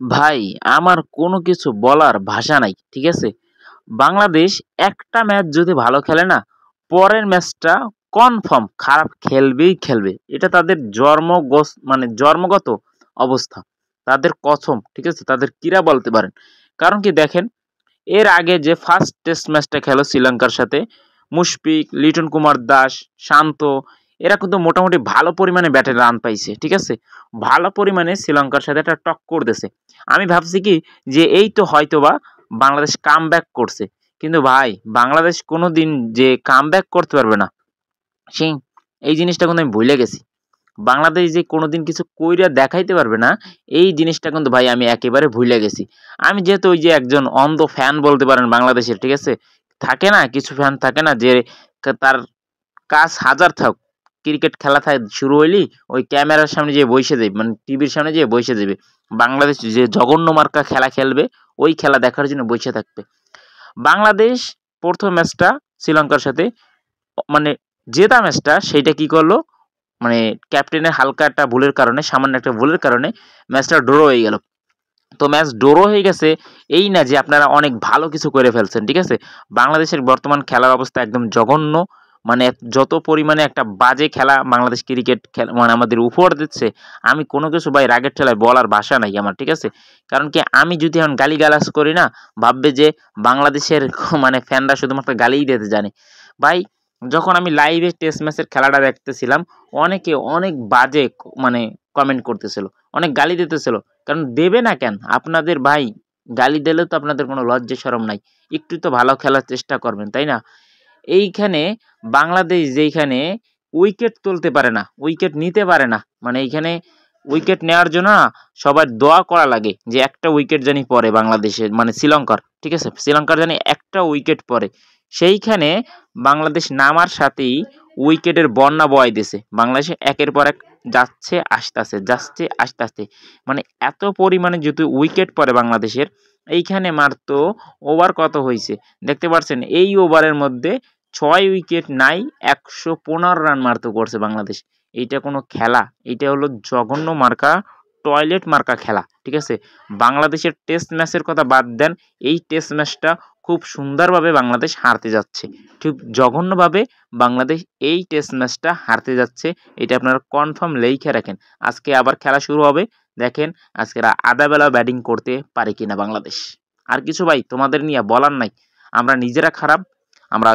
ভাই আমার কোনো কিছু বলার ভাষা নাই। ঠিক আছে? বাংলাদেশ একটা ম্যাচ যদি ভালো খেলে না, পরের ম্যাচটা কনফার্ম খারাপ খেলবেই খেলবে। এটা তাদের মানে জন্মগত অবস্থা। তাদের কসম, ঠিক আছে? তাদের কিরা বলতে পারেন। কারণ কি দেখেন, এর আগে যে ফার্স্ট টেস্ট ম্যাচটা খেলো শ্রীলঙ্কার সাথে, মুশফিক, লিটন কুমার দাস, শান্ত এরা কিন্তু মোটামুটি ভালো পরিমাণে ব্যাটে রান পাইছে। ঠিক আছে? ভালো পরিমাণে শ্রীলঙ্কার সাথে একটা টক্কর দিছে। আমি ভাবছি কি যে এই তো হয়তোবা বাংলাদেশ কামব্যাক করছে। কিন্তু ভাই বাংলাদেশ কোনোদিন যে কামব্যাক করতে পারবে না, সেই এই জিনিসটা কিন্তু আমি ভুলে গেছি। বাংলাদেশ যে কোনোদিন কিছু কইরা দেখাইতে পারবে না, এই জিনিসটা কিন্তু ভাই আমি একেবারে ভুলে গেছি। আমি যেহেতু ওই যে একজন অন্ধ ফ্যান বলতে পারেন বাংলাদেশের, ঠিক আছে? থাকে না কিছু ফ্যান থাকে না যে তার কাজ হাজার থাক, ক্রিকেট খেলা শুরু হইলেই ওই ক্যামেরার সামনে যেয়ে বইসে যাবে, মানে টিভির সামনে যেয়ে বইসে যাবে। বাংলাদেশ যে জঘন্য মার্কা খেলা খেলবে, ওই খেলা দেখার জন্য বইসে থাকবে। বাংলাদেশ প্রথম ম্যাচটা শ্রীলঙ্কার সাথে মানে জেতা ম্যাচটা সেইটা কি করলো, মানে ক্যাপ্টেনের হালকা একটা ভুলের কারণে, সামান্য একটা ভুলের কারণে ম্যাচটা ড্র হয়ে গেল। তো ম্যাচ ড্র হয়ে গেছে এই না যে আপনারা অনেক ভালো কিছু করে ফেলছেন। ঠিক আছে? বাংলাদেশের বর্তমান খেলার অবস্থা একদম জঘন্য। মানে যত পরিমাণে একটা বাজে খেলা বাংলাদেশ ক্রিকেট খেলা মানে আমাদের উপহার দিচ্ছে, আমি কোনো কিছু ভাই রাগের ঠেলায় বলার ভাষা নাই আমার। ঠিক আছে? কারণ কি আমি যদি এখন গালিগালাজ করি না, ভাববে যে বাংলাদেশের মানে ফ্যানরা শুধুমাত্র গালিই দিতে জানে। ভাই যখন আমি লাইভে টেস্ট ম্যাচের খেলাটা দেখতেছিলাম, অনেকে অনেক বাজে মানে কমেন্ট করতেছিল, অনেক গালি দিতেছিল। কারণ দেবে না কেন? আপনাদের ভাই গালি দিলেও তো আপনাদের কোনো লজ্জা শরম নাই। একটু তো ভালো খেলার চেষ্টা করবেন, তাই না? এইখানে বাংলাদেশ যেইখানে উইকেট তুলতে পারে না, উইকেট নিতে পারে না, মানে এইখানে উইকেট নেওয়ার জন্য না সবার দোয়া করা লাগে যে একটা উইকেট জানি পড়ে বাংলাদেশের, মানে শ্রীলঙ্কার। ঠিক আছে? শ্রীলঙ্কার জানি একটা উইকেট পড়ে। সেইখানে বাংলাদেশ নামার সাথেই উইকেটের বন্যা বয় দিছে। বাংলাদেশে একের পর এক যাচ্ছে আসতেছে, যাচ্ছে আসতেছে। মানে এত পরিমাণে যদি উইকেট পড়ে বাংলাদেশের, এইখানে মাত্র ওভার কত হয়েছে দেখতে পাচ্ছেন? এই ওভারের মধ্যে 6 উইকেট নাই, 115 রান মারতে করছে বাংলাদেশ। এইটা কোনো খেলা? এইটা হলো জঘন্য মার্কা, টয়লেট মার্কা খেলা। ঠিক আছে? বাংলাদেশের টেস্ট ম্যাচের কথা বাদ দেন, এই টেস্ট ম্যাচটা খুব সুন্দরভাবে বাংলাদেশ হারতে যাচ্ছে। ঠিক জঘন্যভাবে বাংলাদেশ এই টেস্ট ম্যাচটা হারতে যাচ্ছে। এটা আপনারা কনফার্ম লেইখা রাখেন। আজকে আবার খেলা শুরু হবে। দেখেন আজকে আধা বেলা ব্যাটিং করতে পারে কিনা বাংলাদেশ। আর কিছু ভাই তোমাদের নিয়ে বলার নাই। আমরা নিজেরা খারাপ। আমরা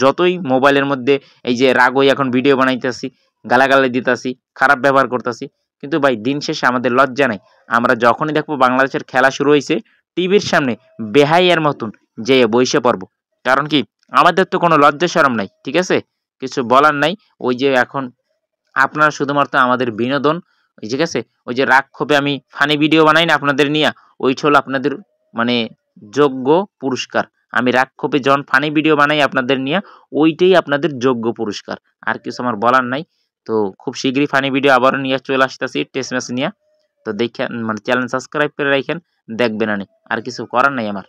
যতই মোবাইলের মধ্যে এই যে রাগ হয়ে এখন ভিডিও বানাইতেছি, গালাগালি দিতেছি, খারাপ ব্যবহার করতেছি, কিন্তু ভাই দিন শেষে আমাদের লজ্জা নাই। আমরা যখনই দেখবো বাংলাদেশের খেলা শুরু হয়েছে, টিভির সামনে বেহাইয়ার মতন যেয়ে বইসে পড়বো। কারণ কি আমাদের তো কোনো লজ্জা শরম নাই। ঠিক আছে? কিছু বলার নাই। ওই যে এখন আপনারা শুধুমাত্র আমাদের বিনোদন, ঠিক আছে? ওই যে রাগ ক্ষোভে আমি ফানি ভিডিও বানাই না আপনাদের নিয়া, ওইটা হলো আপনাদের মানে যোগ্য পুরস্কার। আমি রাগ ক্ষোভে যখন ফানি ভিডিও বানাই আপনাদের নিয়া, ওইটাই আপনাদের যোগ্য পুরস্কার। আর কিছু আমার বলার নাই। তো খুব শীঘ্রই ফানি ভিডিও আবারও নিয়ে চলে আসতেছি টেস্ট ম্যাচ নিয়া। তো দেখেন মানে চ্যানেল সাবস্ক্রাইব করে রাখেন, দেখবেন আনি। আর কিছু করার নাই আমার।